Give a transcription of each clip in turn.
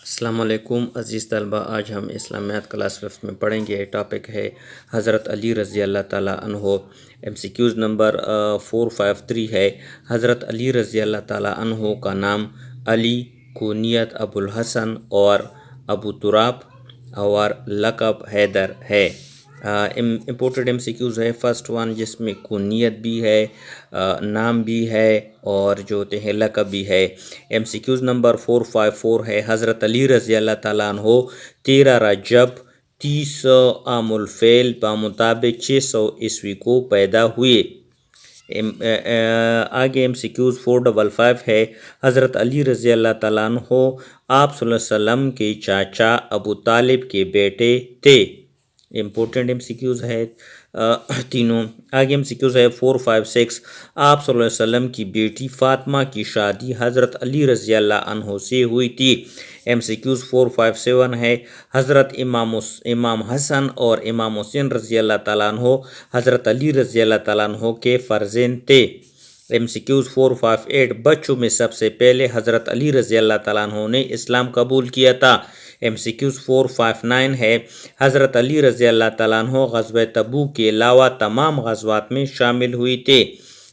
السلام علیکم عزیز طلبہ، آج ہم اسلامیات کلاس 5 میں پڑھیں گے۔ ٹاپک ہے حضرت علی رضی اللہ تعالیٰ عنہ۔ ایم سی کیوز نمبر 453 ہے۔ حضرت علی رضی اللہ تعالیٰ عنہ کا نام علی، کنیت ابو الحسن اور ابو تراب اور لقب حیدر ہے۔ امپورٹڈ ایم سی کیوز ہے۔ فرسٹ ون جس میں کنیت بھی ہے، نام بھی ہے اور جو ہے لقب بھی ہے۔ ایم سی کیوز نمبر 454 ہے۔ حضرت علی رضی اللہ تعالیٰ عنہ 13 رجب 30 عام الفیل بمطابق 600 عیسوی کو پیدا ہوئے۔ آگے ایم سی کیوز 455 ہے۔ حضرت علی رضی اللہ تعالیٰ عنہ آپ صلی اللہ علیہ وسلم کے چاچا ابو طالب کے بیٹے تھے۔ امپورٹنٹ ایم سی کیوز ہے تینوں۔ آگے ایم سی کیوز ہے 456۔ آپ صلی اللہ علیہ وسلم کی بیٹی فاطمہ کی شادی حضرت علی رضی اللہ عنہ سے ہوئی تھی۔ ایم سی کیوز 457 ہے۔ حضرت امام حسن اور امام حسین رضی اللہ تعالیٰ عنہ حضرت علی رضی اللہ تعالیٰ عنہ کے فرزند تھے۔ M C Qs 458۔ بچوں میں سب سے پہلے حضرت علی رضی اللہ تعالیٰ عنہ نے اسلام قبول کیا تھا۔ ایم سی کیوز 459 ہے۔ حضرت علی رضی اللہ تعالیٰ عنہ غزوہ تبوک کے علاوہ تمام غزوات میں شامل ہوئے تھے۔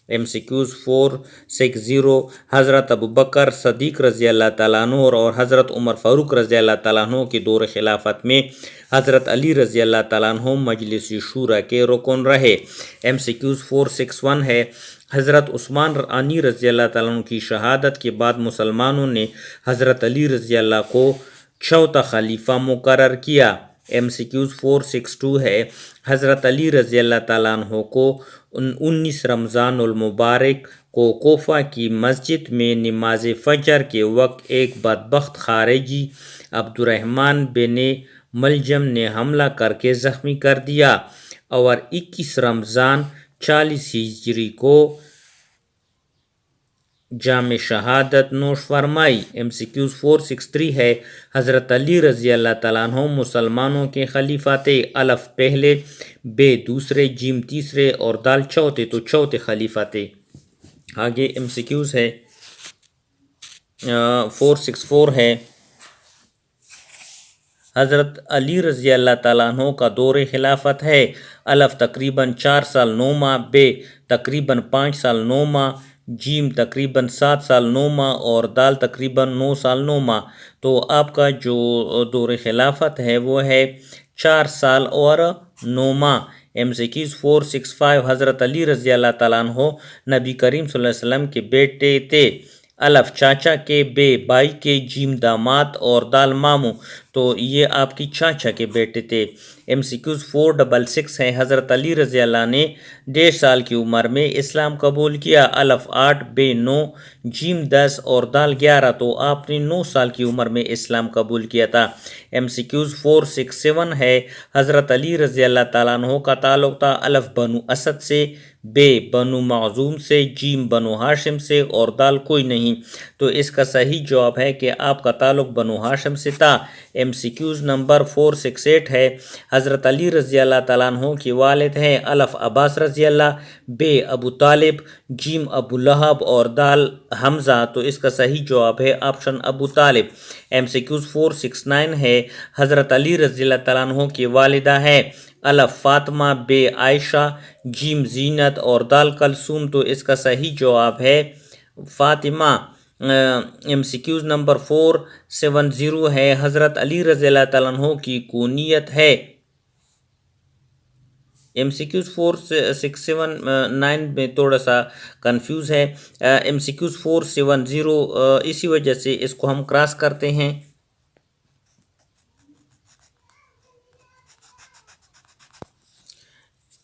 M C Qs 460۔ حضرت ابو بکر صدیق رضی اللہ تعالیٰ عنہ اور حضرت عمر فاروق رضی اللہ تعالیٰ عنہ کے دور خلافت میں حضرت علی رضی اللہ تعالیٰ عنہ مجلس شورا کے رکن رہے۔ ایم سی کیوز 461 ہے۔ حضرت عثمان غنی رضی اللہ تعالیٰ عنہ کی شہادت کے بعد مسلمانوں نے حضرت علی رضی اللہ کو چوتھا خلیفہ مقرر کیا۔ ایم سی کیوز 462 ہے۔ حضرت علی رضی اللہ تعالیٰ عنہ کو 19 رمضان المبارک کو کوفہ کی مسجد میں نماز فجر کے وقت ایک بدبخت خارجی عبد الرحمن بن ملجم نے حملہ کر کے زخمی کر دیا اور 21 رمضان 40 ہجری کو جام شہادت نوش فرمائی۔ ایم سی کیوز 463 ہے۔ حضرت علی رضی اللہ تعالیٰ عنہ مسلمانوں کے خلیفہ تھے۔ الف پہلے، بے دوسرے، جیم تیسرے اور دال چوتھے، تو چوتھے خلیفہ تھے۔ آگے ایم سی کیوز ہے 464 ہے۔ حضرت علی رضی اللہ تعالیٰ عنہ کا دور خلافت ہے۔ الف تقریباً 4 سال 9 ماہ، بے تقریباً 5 سال 9 ماہ، جیم تقریباً 7 سال 9 ماہ اور دال تقریباً 9 سال 9 ماہ۔ تو آپ کا جو دور خلافت ہے وہ ہے 4 سال اور 9 ماہ۔ M C Qs 465۔ حضرت علی رضی اللہ تعالیٰ عنہ نبی کریم صلی اللہ علیہ وسلم کے بیٹے تھے۔ الف چاچا کے، بے بھائی کے، جیم داماد اور دال ماموں، تو یہ آپ کی چاچا کے بیٹے تھے۔ ایم سی کیوز 466 ہے۔ حضرت علی رضی اللہ نے 1.5 سال کی عمر میں اسلام قبول کیا۔ الف 8، بے 9، جیم 10 اور دال 11، تو آپ نے 9 سال کی عمر میں اسلام قبول کیا تھا۔ ایم سی کیوز 467 ہے۔ حضرت علی رضی اللہ تعالیٰ عنہ کا تعلق تھا الف بنو اسد سے، بے بنو مخزوم سے، جیم بنو ہاشم سے اور دال کوئی نہیں، تو اس کا صحیح جواب ہے کہ آپ کا تعلق بنو ہاشم سے تھا۔ ایم سی کیوز نمبر 468 ہے۔ حضرت علی رضی اللہ تعالیٰ عنہ کے والد ہیں الف عباس رضی اللہ، بے ابو طالب، جیم ابو لہب اور دال حمزہ، تو اس کا صحیح جواب ہے آپشن ابو طالب۔ ایم سی کیوز 469 ہے۔ حضرت علی رضی اللہ تعالیٰ عنہ کی والدہ ہے الف فاطمہ، بے عائشہ، جیم زینت اور دال کلثوم، تو اس کا صحیح جواب ہے فاطمہ۔ ایم سی کیوز نمبر 470 ہے۔ حضرت علی رضی اللہ تعالیٰ عنہ کی کنیت ہے۔ ایم سی کیوز 469 میں تھوڑا سا کنفیوز ہے۔ ایم سی کیوز 470 اسی وجہ سے اس کو ہم کراس کرتے ہیں۔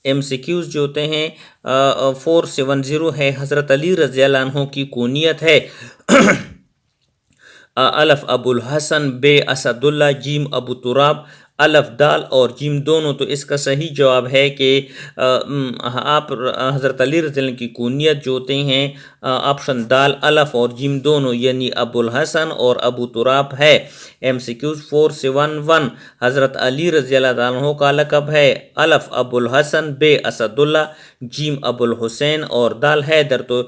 ایم سی کیوز جو ہوتے ہیں 470 ہے۔ حضرت علی رضی اللہ عنہ کی کنیت ہے الف ابو الحسن، بے اسد اللہ، جیم ابو تراب، الف دال اور جیم دونوں، تو اس کا صحیح جواب ہے کہ آپ حضرت علی رضی اللہ عنہ کی کنیت جو ہوتے ہیں آپشن دال الف اور جیم دونوں یعنی ابو الحسن اور ابو تراب ہے۔ MCQs 471 حضرت علی رضی اللہ عنہ کا لقب ہے الف ابو الحسن، بے اسد اللہ، جیم ابو الحسین اور دال حیدر۔ تو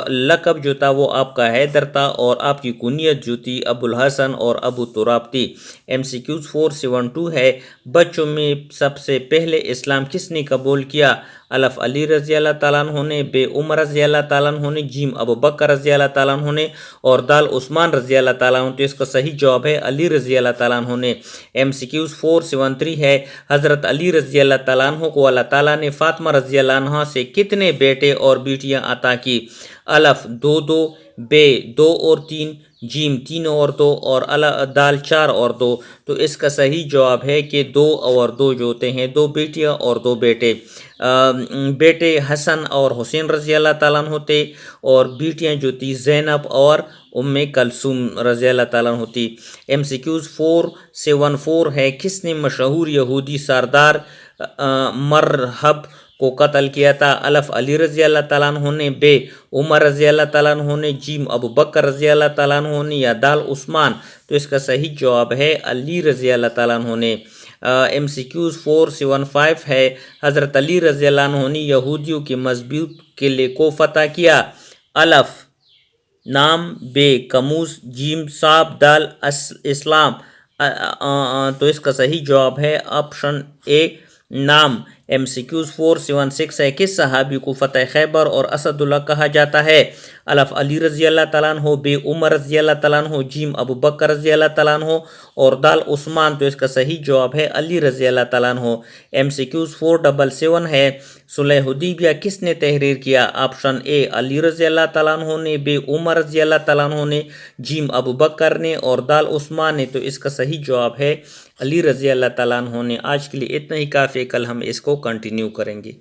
لقب جو تھا وہ آپ کا حیدر تھا اور آپ کی کنیت جو تھی ابو الحسن اور ابو تراب تھی۔ MCQs 472 ہے بچوں میں سب سے پہلے اسلام کس نے قبول کیا؟ الف علی رضی اللہ تعالیٰ عنہ نے، بے عمر رضی اللہ تعالیٰ عنہ نے، جیم ابو بکر رضی اللہ تعالیٰ عنہ نے اور دال عثمان رضی اللہ تعالیٰ عنہ۔ تو اس کا صحیح جواب ہے علی رضی اللہ تعالیٰ عنہ نے۔ MCQs 473 ہے حضرت علی رضی اللہ تعالیٰ عنہ کو اللہ تعالیٰ نے فاطمہ رضی اللہ عنہ سے کتنے بیٹے اور بیٹیاں عطا کی؟ الف 2 بے 2 اور 3، جیم 3 اور 2 اور دال 4 اور 2۔ تو اس کا صحیح جواب ہے کہ 2 اور 2 جو ہوتے ہیں 2 بیٹیاں اور 2 بیٹے۔ بیٹے حسن اور حسین رضی اللہ تعالیٰ عنہ ہوتے اور بیٹیاں جو تھی زینب اور ام کلثوم رضی اللہ تعالیٰ عنہ ہوتی۔ MCQs 474 ہے کس نے مشہور یہودی سردار مرہب کو قتل کیا تھا؟ الف علی رضی اللہ تعالیٰ عنہ نے، بے عمر رضی اللہ تعالیٰ عنہ نے، جیم ابو بکر رضی اللہ تعالیٰ عنہ نے یا دال عثمان۔ تو اس کا صحیح جواب ہے علی رضی اللہ تعالیٰ عنہ نے۔ MCQs 475 ہے حضرت علی رضی اللہ عنہ نے یہودیوں کے مضبوط قلعے کو فتح کیا؟ الف نام، بے کموس، جیم صاب، دال اسلام۔ تو اس کا صحیح جواب ہے آپشن اے نام۔ MCQs 476 ہے کس صحابی کو فتح خیبر اور اسد اللہ کہا جاتا ہے؟ الف علی رضی اللہ تعالیٰ عنہ، بے عمر رضی اللہ تعالیٰ عنہ، جیم ابو بکر رضی اللہ تعالیٰ عنہ اور دال عثمان۔ تو اس کا صحیح جواب ہے علی رضی اللہ تعالیٰ عنہ۔ MCQs 477 ہے صلح حدیبیہ کس نے تحریر کیا؟ آپشن اے علی رضی اللہ تعالیٰ عنہ نے، بے عمر رضی اللہ تعالیٰ عنہ نے، جیم ابو بکر نے اور دال عثمان نے۔ تو اس کا صحیح جواب ہے علی رضی اللہ تعالیٰ عنہ نے۔ آج کے لیے اتنا ہی کافی، کل ہم اس کو کنٹینیو کریں گے۔